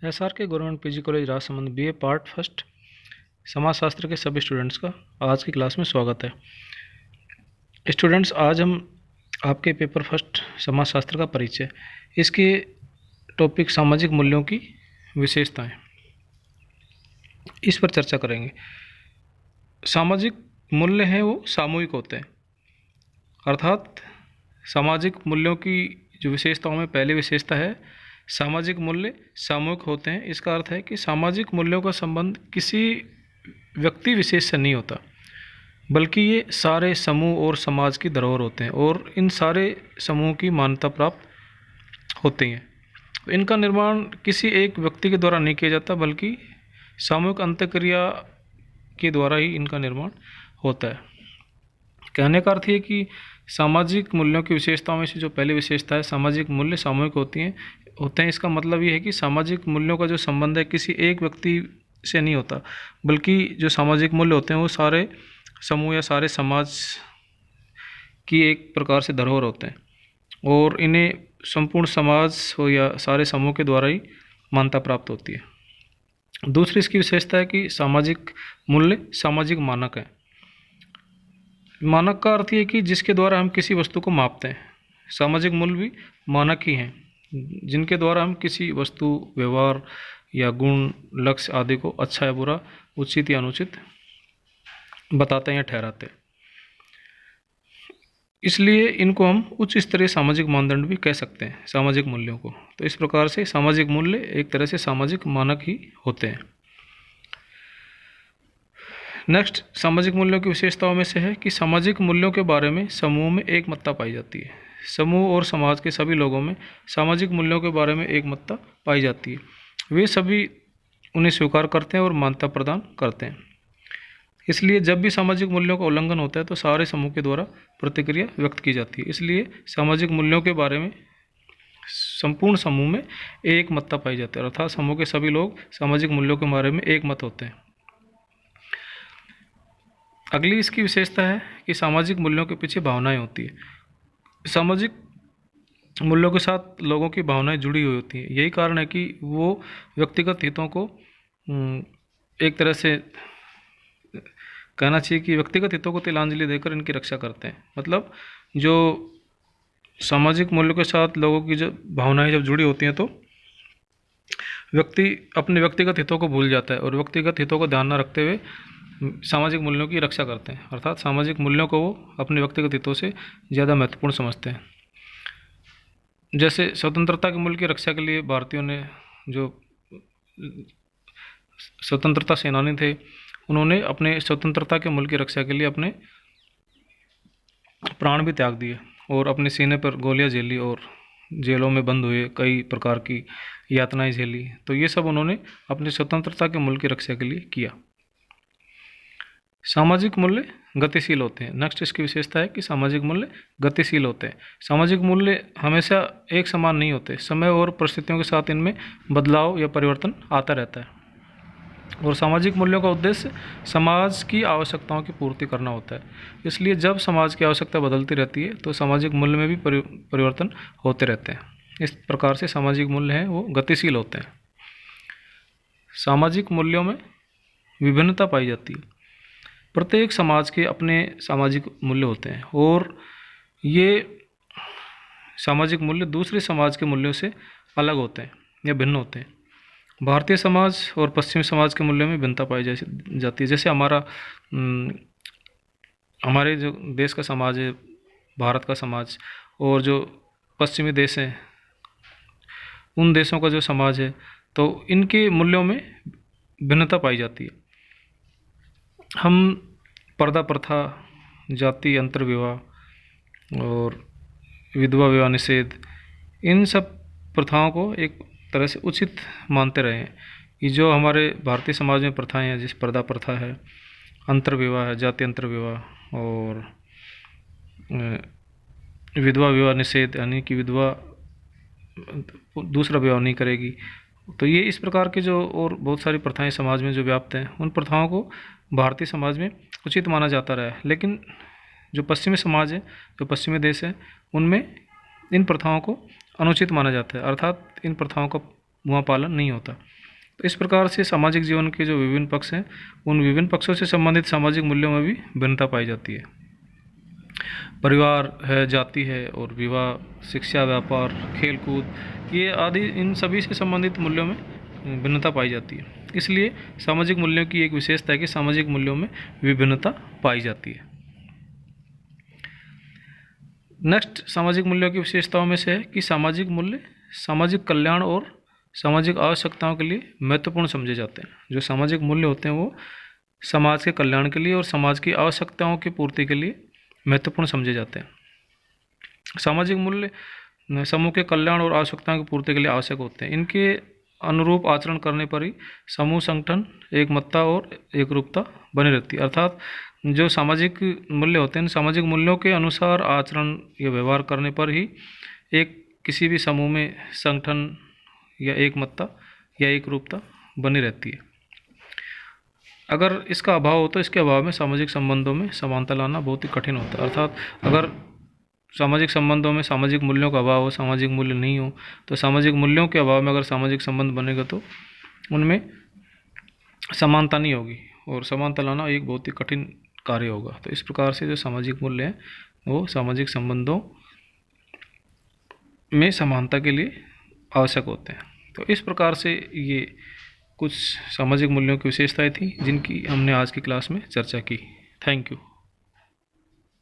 SR के government PG college Rajsamand BA part first समाजशास्त्र के सभी स्टूडेंट्स का आज की क्लास में स्वागत है। स्टूडेंट्स, आज हम आपके पेपर फर्स्ट समाजशास्त्र का परिचय, इसके टॉपिक सामाजिक मूल्यों की विशेषताएं, इस पर चर्चा करेंगे। सामाजिक मूल्य हैं वो सामूहिक होते हैं, अर्थात सामाजिक मूल्यों की जो विशेषताओं में पहली विशेषता है सामाजिक मूल्य सामूहिक होते हैं। इसका अर्थ है कि सामाजिक मूल्यों का संबंध किसी व्यक्ति विशेष से नहीं होता, बल्कि ये सारे समूह और समाज की धरोहर होते हैं और इन सारे समूह की मान्यता प्राप्त होती हैं। इनका निर्माण किसी एक व्यक्ति के द्वारा नहीं किया जाता, बल्कि सामूहिक अंतःक्रिया के द्वारा ही इनका निर्माण होता है। कहने का अर्थ ये कि सामाजिक मूल्यों की विशेषताओं में से जो पहली विशेषता है सामाजिक मूल्य सामूहिक होते हैं। इसका मतलब ये है कि सामाजिक मूल्यों का जो संबंध है किसी एक व्यक्ति से नहीं होता, बल्कि जो सामाजिक मूल्य होते हैं वो सारे समूह या सारे समाज की एक प्रकार से धरोहर होते हैं और इन्हें संपूर्ण समाज हो या सारे समूह के द्वारा ही मान्यता प्राप्त होती है। दूसरी इसकी विशेषता है कि सामाजिक मूल्य सामाजिक मानक है। मानक का अर्थ ये कि जिसके द्वारा हम किसी वस्तु को मापते हैं। सामाजिक मूल्य भी मानक ही हैं, जिनके द्वारा हम किसी वस्तु, व्यवहार या गुण, लक्ष्य आदि को अच्छा या बुरा, उचित या अनुचित बताते हैं या ठहराते हैं। इसलिए इनको हम उच्च स्तरीय सामाजिक मानदंड भी कह सकते हैं, सामाजिक मूल्यों को। तो इस प्रकार से सामाजिक मूल्य एक तरह से सामाजिक मानक ही होते हैं। नेक्स्ट, सामाजिक मूल्यों की विशेषताओं में से है कि सामाजिक मूल्यों के बारे में समूह में एकमतता पाई जाती है। समूह और समाज के सभी लोगों में सामाजिक मूल्यों के बारे में एकमतता पाई जाती है। वे सभी उन्हें स्वीकार करते हैं और मान्यता प्रदान करते हैं। इसलिए जब भी सामाजिक मूल्यों का उल्लंघन होता है तो सारे समूह के द्वारा प्रतिक्रिया व्यक्त की जाती है। इसलिए सामाजिक मूल्यों के बारे में संपूर्ण समूह में एकमतता पाई जाती है, अर्थात समूह के सभी लोग सामाजिक मूल्यों के बारे में एकमत होते हैं। अगली इसकी विशेषता है कि सामाजिक मूल्यों के पीछे भावनाएं होती है। सामाजिक मूल्यों के साथ लोगों की भावनाएं जुड़ी हुई होती हैं। यही कारण है कि वो व्यक्तिगत हितों को एक तरह से कहना चाहिए कि व्यक्तिगत हितों को तिलांजलि देकर इनकी रक्षा करते हैं। मतलब जो सामाजिक मूल्यों के साथ लोगों की जो भावनाएं जब जुड़ी होती हैं तो व्यक्ति अपने व्यक्तिगत हितों को भूल जाता है और व्यक्तिगत हितों को ध्यान न रखते हुए सामाजिक मूल्यों की रक्षा करते हैं, अर्थात सामाजिक मूल्यों को वो अपने व्यक्तिगत हितों से ज़्यादा महत्वपूर्ण समझते हैं। जैसे स्वतंत्रता के मूल्य की रक्षा के लिए भारतीयों ने, जो स्वतंत्रता सेनानी थे, उन्होंने अपने स्वतंत्रता के मूल्य की रक्षा के लिए अपने प्राण भी त्याग दिए और अपने सीने पर गोलियां झेली और जेलों में बंद हुए, कई प्रकार की यातनाएं झेली। तो ये सब उन्होंने अपनी स्वतंत्रता के मूल्य की रक्षा के लिए किया। सामाजिक मूल्य गतिशील होते हैं। नेक्स्ट इसकी विशेषता है कि सामाजिक मूल्य गतिशील होते हैं। सामाजिक मूल्य हमेशा एक समान नहीं होते, समय और परिस्थितियों के साथ इनमें बदलाव या परिवर्तन आता रहता है और सामाजिक मूल्यों का उद्देश्य समाज की आवश्यकताओं की पूर्ति करना होता है। इसलिए जब समाज की आवश्यकता बदलती रहती है तो सामाजिक मूल्य में भी परिवर्तन होते रहते हैं। इस प्रकार से सामाजिक मूल्य हैं वो गतिशील होते हैं। सामाजिक मूल्यों में विभिन्नता पाई जाती है। प्रत्येक समाज के अपने सामाजिक मूल्य होते हैं और ये सामाजिक मूल्य दूसरे समाज के मूल्यों से अलग होते हैं या भिन्न होते हैं। भारतीय समाज और पश्चिमी समाज के मूल्यों में भिन्नता पाई जाती है। जैसे हमारे जो देश का समाज है, भारत का समाज, और जो पश्चिमी देश हैं उन देशों का जो समाज है, तो इनके मूल्यों में भिन्नता पाई जाती है। हम पर्दा प्रथा, जाति अंतर विवाह और विधवा विवाह निषेध, इन सब प्रथाओं को एक तरह से उचित मानते रहे हैं। ये जो हमारे भारतीय समाज में प्रथाएं हैं, जिस पर्दा प्रथा है, अंतर विवाह है, जाति अंतर विवाह और विधवा विवाह निषेध, यानी कि विधवा दूसरा विवाह नहीं करेगी। तो ये इस प्रकार के जो और बहुत सारी प्रथाएं समाज में जो व्याप्त हैं, उन प्रथाओं को भारतीय समाज में उचित माना जाता रहा है। लेकिन जो पश्चिमी समाज है, जो पश्चिमी देश है, उनमें इन प्रथाओं को अनुचित माना जाता है, अर्थात इन प्रथाओं का वहाँ पालन नहीं होता। तो इस प्रकार से सामाजिक जीवन के जो विभिन्न पक्ष हैं, उन विभिन्न पक्षों से संबंधित सामाजिक मूल्यों में भी भिन्नता पाई जाती है। परिवार है, जाति है और विवाह, शिक्षा, व्यापार, खेलकूद, ये आदि इन सभी से संबंधित मूल्यों में भिन्नता पाई जाती है। इसलिए सामाजिक मूल्यों की एक विशेषता है कि सामाजिक मूल्यों में विभिन्नता पाई जाती है। नेक्स्ट सामाजिक मूल्यों की विशेषताओं में से है कि सामाजिक मूल्य सामाजिक कल्याण और सामाजिक आवश्यकताओं के लिए महत्वपूर्ण समझे जाते हैं। जो सामाजिक मूल्य होते हैं वो समाज के कल्याण के लिए और समाज की आवश्यकताओं की पूर्ति के लिए महत्वपूर्ण समझे जाते हैं। सामाजिक मूल्य समूह के कल्याण और आवश्यकताओं की पूर्ति के लिए आवश्यक होते हैं। इनके अनुरूप आचरण करने पर ही समूह, संगठन, एकमतता और एकरूपता बनी रहती है। अर्थात जो सामाजिक मूल्य होते हैं, सामाजिक मूल्यों के अनुसार आचरण या व्यवहार करने पर ही एक किसी भी समूह में संगठन या एकमतता या एकरूपता बनी रहती है। अगर इसका अभाव हो तो इसके अभाव में सामाजिक संबंधों में समानता लाना बहुत ही कठिन होता है। अर्थात अगर सामाजिक संबंधों में सामाजिक मूल्यों का अभाव हो, सामाजिक मूल्य नहीं हो, तो सामाजिक मूल्यों के अभाव में अगर सामाजिक संबंध बनेगा तो उनमें समानता नहीं होगी और समानता लाना एक बहुत ही कठिन कार्य होगा। तो इस प्रकार से जो सामाजिक मूल्य हैं वो सामाजिक संबंधों में समानता के लिए आवश्यक होते हैं। तो इस प्रकार से ये कुछ सामाजिक मूल्यों की विशेषताएं थी जिनकी हमने आज की क्लास में चर्चा की। Thank you.